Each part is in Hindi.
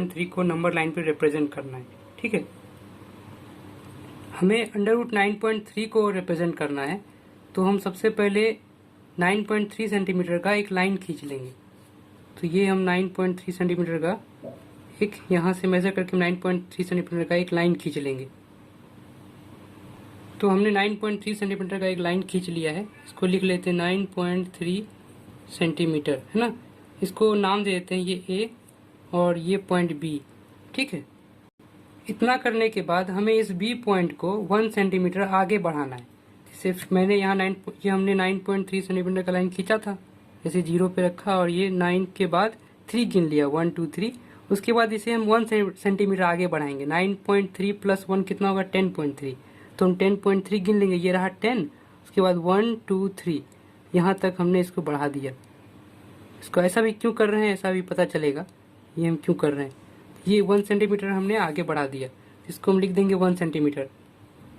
9.3 को नंबर लाइन पे रिप्रेजेंट करना है। ठीक है, हमें √9.3 को रिप्रेजेंट करना है, तो हम सबसे पहले 9.3 सेंटीमीटर का एक लाइन खींच लेंगे। तो ये हम 9.3 सेंटीमीटर का एक यहाँ से मेजर करके 9.3 सेंटीमीटर का एक लाइन खींच लेंगे। तो हमने 9.3 सेंटीमीटर का एक लाइन खींच लिया है। इसको लिख लेते हैं 9.3 सेंटीमीटर, है ना। इसको नाम दे देते हैं ये ए और ये पॉइंट बी। ठीक है, इतना करने के बाद हमें इस बी पॉइंट को 1 सेंटीमीटर आगे बढ़ाना है। सिर्फ मैंने यहाँ ये हमने 9.3 सेंटीमीटर का लाइन खींचा था, जैसे 0 पे रखा और ये 9 के बाद 3 गिन लिया, 1 2 3। उसके बाद इसे हम 1 सेंटीमीटर आगे बढ़ाएंगे। 9.3 + 1 कितना होगा, 10.3। तो हम 10.3 गिन लेंगे, ये रहा 10। उसके बाद 1 2 3 यहाँ तक हमने इसको बढ़ा दिया। इसको ऐसा भी क्यों कर रहे हैं, ऐसा भी पता चलेगा ये हम क्यों कर रहे हैं। ये 1 सेंटीमीटर हमने आगे बढ़ा दिया, इसको हम लिख देंगे 1 सेंटीमीटर।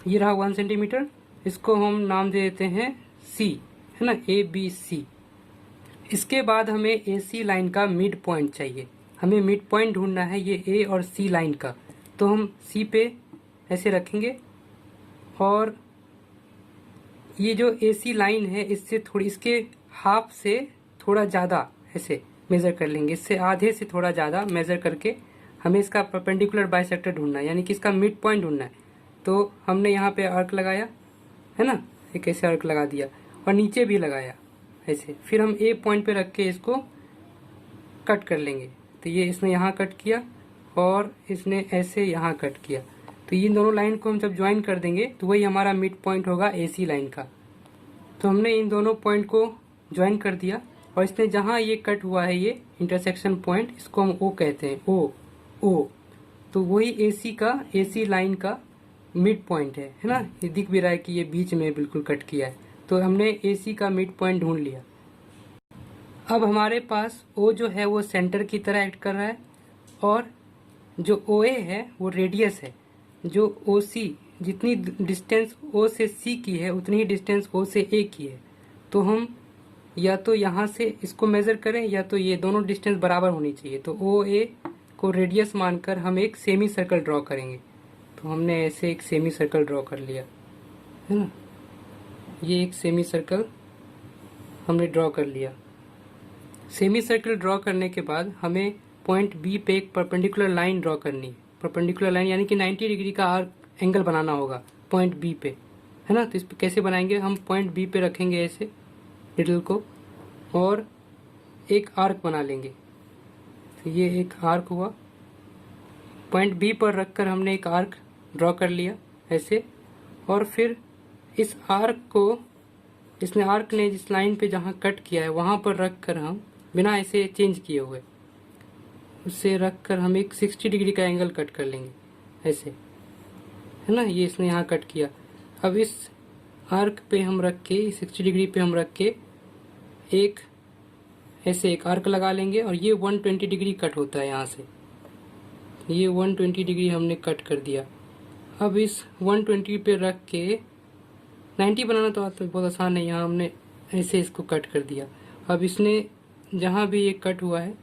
ये रहा 1 सेंटीमीटर, इसको हम नाम दे देते हैं सी, है ना, ABC। इसके बाद हमें AC लाइन का मिड पॉइंट चाहिए। हमें मिड पॉइंट ढूंढना है ये A और C लाइन का। तो हम C पे ऐसे रखेंगे और ये जो AC लाइन है इससे थोड़ी, इसके हाफ से थोड़ा ज़्यादा ऐसे मेज़र कर लेंगे। इससे आधे से थोड़ा ज़्यादा मेज़र करके हमें इसका परपेंडिकुलर बाइसेक्टर ढूंढना है, यानी कि इसका मिड पॉइंट ढूंढना है। तो हमने यहाँ पे आर्क लगाया, है ना, एक ऐसे आर्क लगा दिया और नीचे भी लगाया ऐसे। फिर हम A पॉइंट पे रख के इसको कट कर लेंगे। तो ये इसने यहाँ कट किया और इसने ऐसे यहाँ कट किया। तो इन दोनों लाइन को हम जब ज्वाइन कर देंगे तो वही हमारा मिड पॉइंट होगा AC लाइन का। तो हमने इन दोनों पॉइंट को ज्वाइन कर दिया और इसने जहाँ ये कट हुआ है, ये इंटरसेक्शन पॉइंट, इसको हम O कहते हैं, O। तो वही AC लाइन का मिड पॉइंट है ना। ये दिख भी रहा है कि ये बीच में बिल्कुल कट किया है। तो हमने AC का मिड पॉइंट ढूंढ लिया। अब हमारे पास O जो है वो सेंटर की तरह एक्ट कर रहा है और जो OA है वो रेडियस है। जो OC, जितनी डिस्टेंस O से C की है उतनी ही डिस्टेंस O से A की है। तो हम या तो यहाँ से इसको मेजर करें या तो ये दोनों डिस्टेंस बराबर होनी चाहिए। तो OA को रेडियस मानकर हम एक सेमी सर्कल ड्रॉ करेंगे। तो हमने ऐसे एक सेमी सर्कल ड्रॉ कर लिया, है ना। ये एक सेमी सर्कल हमने ड्रॉ कर लिया। सेमी सर्कल ड्रॉ करने के बाद हमें पॉइंट B पे एक परपेंडिकुलर लाइन ड्रॉ करनी है। परपेंडिकुलर लाइन यानी कि 90 डिग्री का आर्क एंगल बनाना होगा पॉइंट B पे, है ना। तो इस पे कैसे बनाएंगे, हम पॉइंट B पे रखेंगे ऐसे निडल को और एक आर्क बना लेंगे। तो ये एक आर्क हुआ, पॉइंट B पर रखकर हमने एक आर्क ड्रॉ कर लिया ऐसे। और फिर इस आर्क को आर्क ने जिस लाइन पे जहाँ कट किया है वहाँ पर रख कर हम बिना ऐसे चेंज किए हुए उससे रख कर हम एक 60 डिग्री का एंगल कट कर लेंगे ऐसे, है ना। ये इसने यहाँ कट किया। अब इस आर्क पे हम रख के 60 डिग्री पे हम रख के एक ऐसे एक आर्क लगा लेंगे और ये 120 डिग्री कट होता है यहाँ से। ये 120 डिग्री हमने कट कर दिया। अब इस 120 पे रख के 90 बनाना तो बहुत आसान है, यहाँ हमने ऐसे इसको कट कर दिया। अब इसने जहाँ भी ये कट हुआ है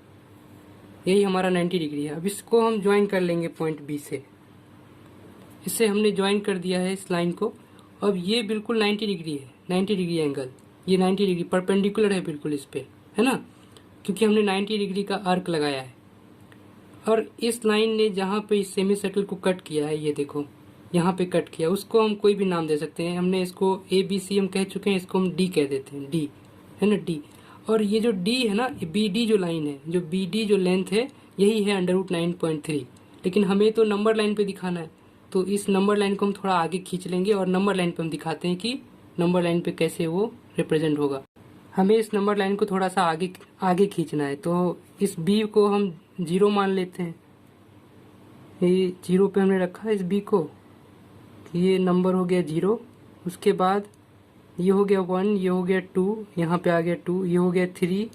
यही हमारा 90 डिग्री है। अब इसको हम ज्वाइन कर लेंगे पॉइंट B से। इससे हमने ज्वाइन कर दिया है इस लाइन को। अब ये बिल्कुल 90 डिग्री है, 90 डिग्री एंगल, ये 90 डिग्री परपेंडिकुलर है बिल्कुल इस पे, है ना, क्योंकि हमने 90 डिग्री का आर्क लगाया है। और इस लाइन ने जहाँ पे इस सेमी सर्कल को कट किया है, ये देखो यहाँ पे कट किया, उसको हम कोई भी नाम दे सकते हैं। हमने इसको ABC हम कह चुके हैं, इसको हम D कह देते हैं, D, है ना, D। और ये जो D है ना, BD जो लाइन है, जो BD जो लेंथ है यही है √9.3। लेकिन हमें तो नंबर लाइन पे दिखाना है, तो इस नंबर लाइन को हम थोड़ा आगे खींच लेंगे और नंबर लाइन पे हम दिखाते हैं कि नंबर लाइन पे कैसे वो रिप्रेजेंट होगा। हमें इस नंबर लाइन को थोड़ा सा आगे खींचना है। तो इस B को हम 0 मान लेते हैं। ये 0 पे हमने रखा है इस B को, ये नंबर हो गया 0। उसके बाद ये हो गया 1, ये हो गया 2, यहाँ पे आ गया 2, ये हो गया 3,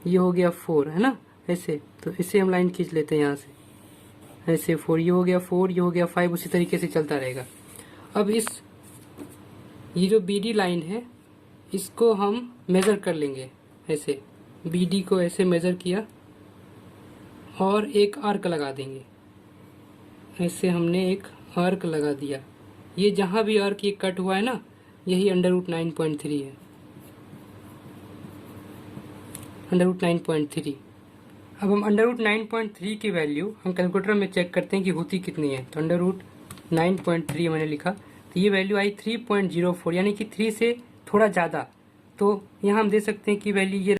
ये हो गया 4, है ना, ऐसे। तो इसे हम लाइन खींच लेते हैं यहाँ से ऐसे 4, ये हो गया 4, ये हो गया 5, उसी तरीके से चलता रहेगा। अब ये जो BD लाइन है इसको हम मेज़र कर लेंगे ऐसे। BD को ऐसे मेज़र किया, और एक आर्क लगा देंगे। ऐसे हमने एक आर्क लगा दिया। ये जहाँ भी आर्क ये कट हुआ है ना, यही √9.3 है, √9.3। अब हम √9.3 की वैल्यू हम कैलकुलेटर में चेक करते हैं कि होती कितनी है। तो √9.3 मैंने लिखा, तो ये वैल्यू आई 3.04, यानी कि 3 से थोड़ा ज़्यादा। तो यहाँ हम दे सकते हैं कि वैल्यू ये